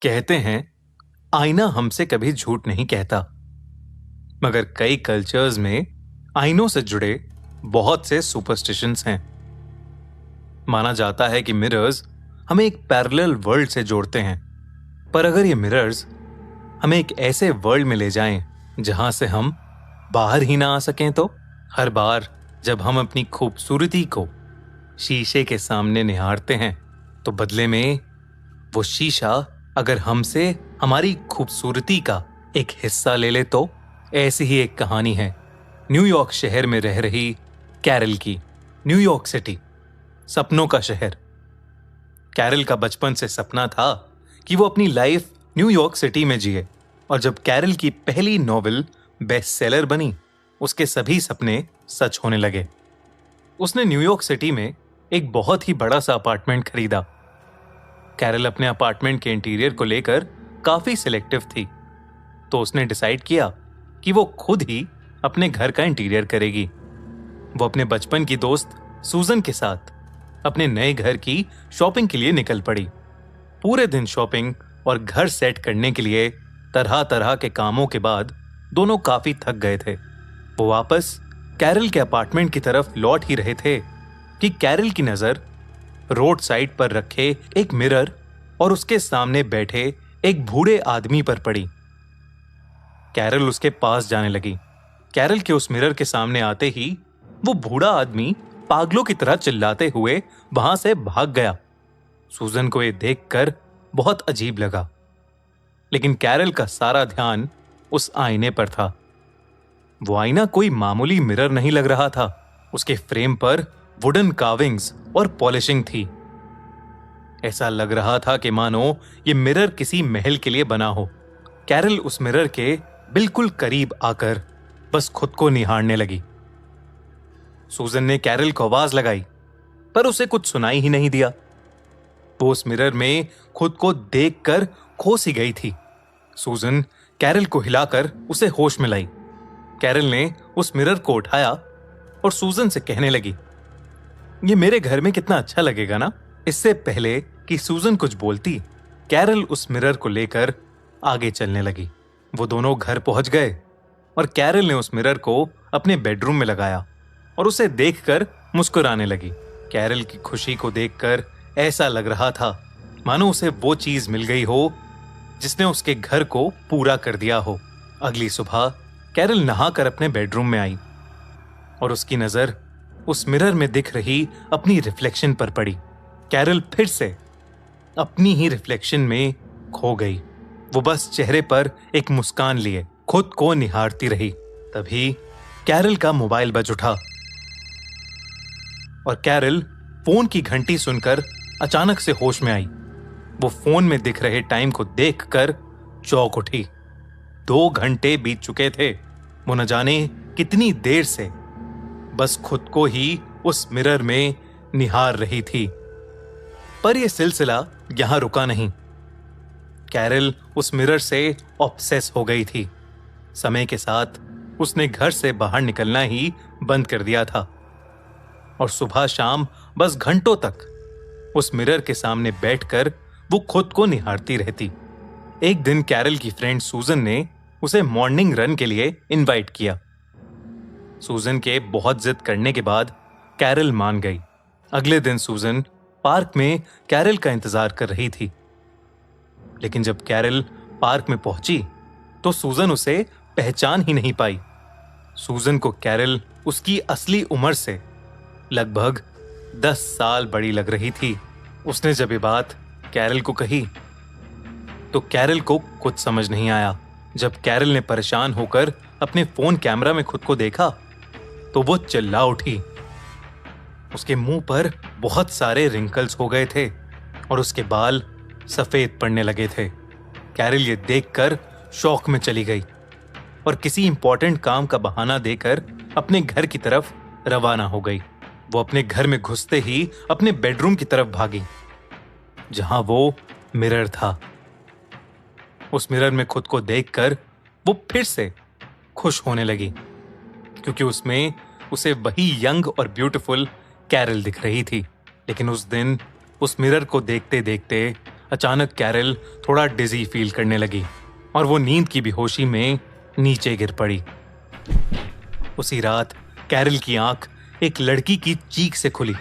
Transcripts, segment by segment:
कहते हैं आईना हमसे कभी झूठ नहीं कहता, मगर कई कल्चर्स में आईनों से जुड़े बहुत से सुपरस्टिशंस हैं। माना जाता है कि मिरर्स हमें एक पैरेलल वर्ल्ड से जोड़ते हैं, पर अगर ये मिरर्स हमें एक ऐसे वर्ल्ड में ले जाएं जहां से हम बाहर ही ना आ सकें, तो हर बार जब हम अपनी खूबसूरती को शीशे के सामने निहारते हैं तो बदले में वो शीशा अगर हमसे हमारी खूबसूरती का एक हिस्सा ले ले, तो ऐसी ही एक कहानी है न्यूयॉर्क शहर में रह रही कैरल की। न्यूयॉर्क सिटी, सपनों का शहर। कैरल का बचपन से सपना था कि वो अपनी लाइफ न्यूयॉर्क सिटी में जिए, और जब कैरल की पहली नॉवेल बेस्ट सेलर बनी, उसके सभी सपने सच होने लगे। उसने न्यूयॉर्क सिटी में एक बहुत ही बड़ा सा अपार्टमेंट खरीदा। कैरल अपने अपार्टमेंट के इंटीरियर को लेकर काफी सिलेक्टिव थी, तो उसने डिसाइड किया कि वो खुद ही अपने घर का इंटीरियर करेगी। वो अपने बचपन की दोस्त सूजन के साथ अपने नए घर की शॉपिंग के लिए निकल पड़ी। पूरे दिन शॉपिंग और घर सेट करने के लिए तरह तरह के कामों के बाद दोनों काफी थक गए थे। वो वापस कैरल के अपार्टमेंट की तरफ लौट ही रहे थे कि कैरल की नजर रोड साइड पर रखे एक मिरर और उसके सामने बैठे एक बूढ़े आदमी पर पड़ी। कैरल उसके पास जाने लगी। कैरल के उस मिरर के सामने आते ही वो बूढ़ा आदमी पागलों की तरह चिल्लाते हुए वहां से भाग गया। सूजन को ये देखकर बहुत अजीब लगा, लेकिन कैरल का सारा ध्यान उस आईने पर था। वो आईना कोई मामूली मिरर नहीं लग रहा था। उसके फ्रेम पर वुडन कार्विंग्स और पॉलिशिंग थी। ऐसा लग रहा था कि मानो ये मिरर किसी महल के लिए बना हो। कैरल उस मिरर के बिल्कुल करीब आकर बस खुद को निहारने लगी। सूजन ने कैरल को आवाज लगाई, पर उसे कुछ सुनाई ही नहीं दिया। वो उस मिरर में खुद को देखकर खो सी गई थी। सूजन कैरल को हिलाकर उसे होश में लाई। कैरल ने उस मिरर को उठाया और सूजन से कहने लगी, ये मेरे घर में कितना अच्छा लगेगा ना। इससे पहले कि सूजन कुछ बोलती, कैरल उस मिरर को लेकर आगे चलने लगी। वो दोनों घर पहुंच गए और कैरल ने उस मिरर को अपने बेडरूम में लगाया और उसे देखकर मुस्कुराने लगी। कैरल की खुशी को देखकर ऐसा लग रहा था मानो उसे वो चीज मिल गई हो जिसने उसके घर को पूरा कर दिया हो। अगली सुबह कैरल नहाकर अपने बेडरूम में आई और उसकी नजर उस मिरर में दिख रही अपनी रिफ्लेक्शन पर पड़ी। कैरल फिर से अपनी ही रिफ्लेक्शन में खो गई। वो बस चेहरे पर एक मुस्कान लिए खुद को निहारती रही। तभी कैरल का मोबाइल बज उठा और कैरल फोन की घंटी सुनकर अचानक से होश में आई। वो फोन में दिख रहे टाइम को देखकर चौंक उठी। 2 घंटे बीत चुके थे। वो न जाने कितनी देर से बस खुद को ही उस मिरर में निहार रही थी। पर यह सिलसिला यहां रुका नहीं। कैरल उस मिरर से ऑब्सेस हो गई थी। समय के साथ उसने घर से बाहर निकलना ही बंद कर दिया था और सुबह शाम बस घंटों तक उस मिरर के सामने बैठकर वो खुद को निहारती रहती। एक दिन कैरल की फ्रेंड सूजन ने उसे मॉर्निंग रन के लिए इनवाइट किया। सूजन के बहुत जिद करने के बाद कैरल मान गई। अगले दिन सूजन पार्क में कैरल का इंतजार कर रही थी, लेकिन जब कैरल पार्क में पहुंची तो सूजन उसे पहचान ही नहीं पाई। सूजन को कैरल उसकी असली उम्र से लगभग 10 साल बड़ी लग रही थी। उसने जब ये बात कैरल को कही तो कैरल को कुछ समझ नहीं आया। जब कैरल ने परेशान होकर अपने फोन कैमरा में खुद को देखा तो वो चिल्ला उठी। उसके मुंह पर बहुत सारे रिंकल्स हो गए थे और उसके बाल सफेद पड़ने लगे थे। कैरल ये देखकर शौक में चली गई और किसी इंपॉर्टेंट काम का बहाना देकर अपने घर की तरफ रवाना हो गई। वो अपने घर में घुसते ही अपने बेडरूम की तरफ भागी, जहां वो मिरर था। उस मिरर में खुद को देखकर वो फिर से खुश होने लगी, क्योंकि उसमें उसे वही यंग और ब्यूटीफुल कैरल दिख रही थी। लेकिन उस दिन उस मिरर को देखते देखते अचानक कैरल थोड़ा डिजी फील करने लगी और वो नींद की बेहोशी में नीचे गिर पड़ी। उसी रात कैरल की आंख एक लड़की की चीख से खुली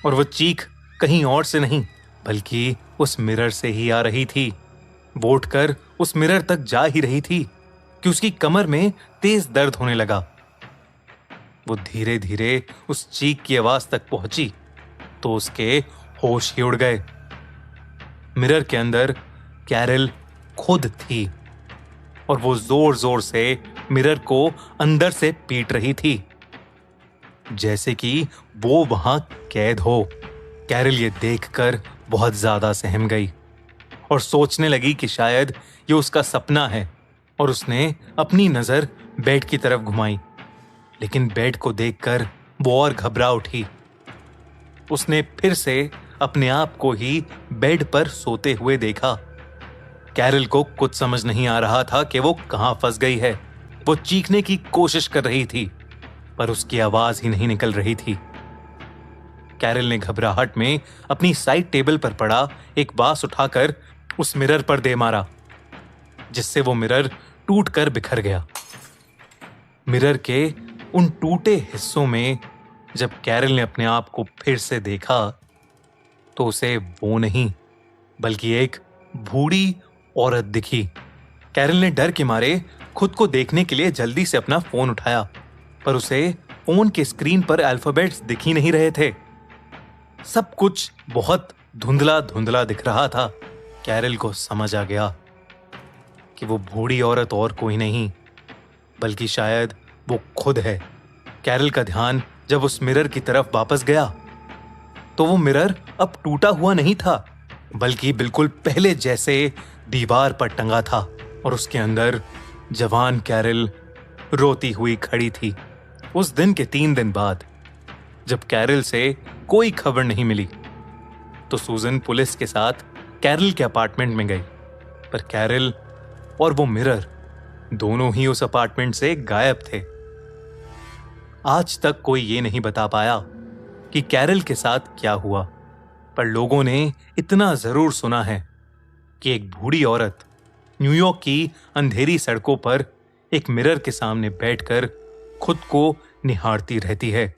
और वो चीख कहीं और से नहीं बल्कि उस मिरर से ही आ रही थी। वो उठकर उस मिरर तक जा ही रही थी कि उसकी कमर में तेज दर्द होने लगा। वो धीरे धीरे उस चीख की आवाज तक पहुंची तो उसके होश ही उड़ गए। मिरर के अंदर कैरल खुद थी और वो जोर जोर से मिरर को अंदर से पीट रही थी जैसे कि वो वहां कैद हो। कैरल ये देखकर बहुत ज्यादा सहम गई और सोचने लगी कि शायद ये उसका सपना है और उसने अपनी नजर बेड की तरफ घुमाई, लेकिन बेड को देखकर वो और घबरा उठी। उसने फिर से अपने आप को ही बेड पर सोते हुए देखा। कैरल को कुछ समझ नहीं आ रहा था कि वो कहां फंस गई है। वो चीखने की कोशिश कर रही थी पर उसकी आवाज ही नहीं निकल रही थी। कैरल ने घबराहट में अपनी साइड टेबल पर पड़ा एक बांस उठाकर उस मिरर पर दे मारा, जिससे वो मिरर टूटकर बिखर गया। मिरर के उन टूटे हिस्सों में जब कैरल ने अपने आप को फिर से देखा तो उसे वो नहीं बल्कि एक बूढ़ी औरत दिखी। कैरल ने डर के मारे खुद को देखने के लिए जल्दी से अपना फोन उठाया, पर उसे फोन के स्क्रीन पर अल्फाबेट्स दिख ही नहीं रहे थे। सब कुछ बहुत धुंधला धुंधला दिख रहा था। कैरल को समझ आ गया कि वो बूढ़ी औरत और कोई नहीं बल्कि शायद वो खुद है। कैरल का ध्यान जब उस मिरर की तरफ वापस गया तो वो मिरर अब टूटा हुआ नहीं था बल्कि बिल्कुल पहले जैसे दीवार पर टंगा था और उसके अंदर जवान कैरल रोती हुई खड़ी थी। उस दिन के 3 दिन बाद जब कैरल से कोई खबर नहीं मिली तो सूजन पुलिस के साथ कैरल के अपार्टमेंट में गई, पर कैरल और वो मिरर दोनों ही उस अपार्टमेंट से गायब थे। आज तक कोई ये नहीं बता पाया कि कैरल के साथ क्या हुआ, पर लोगों ने इतना जरूर सुना है कि एक बूढ़ी औरत न्यूयॉर्क की अंधेरी सड़कों पर एक मिरर के सामने बैठकर खुद को निहारती रहती है।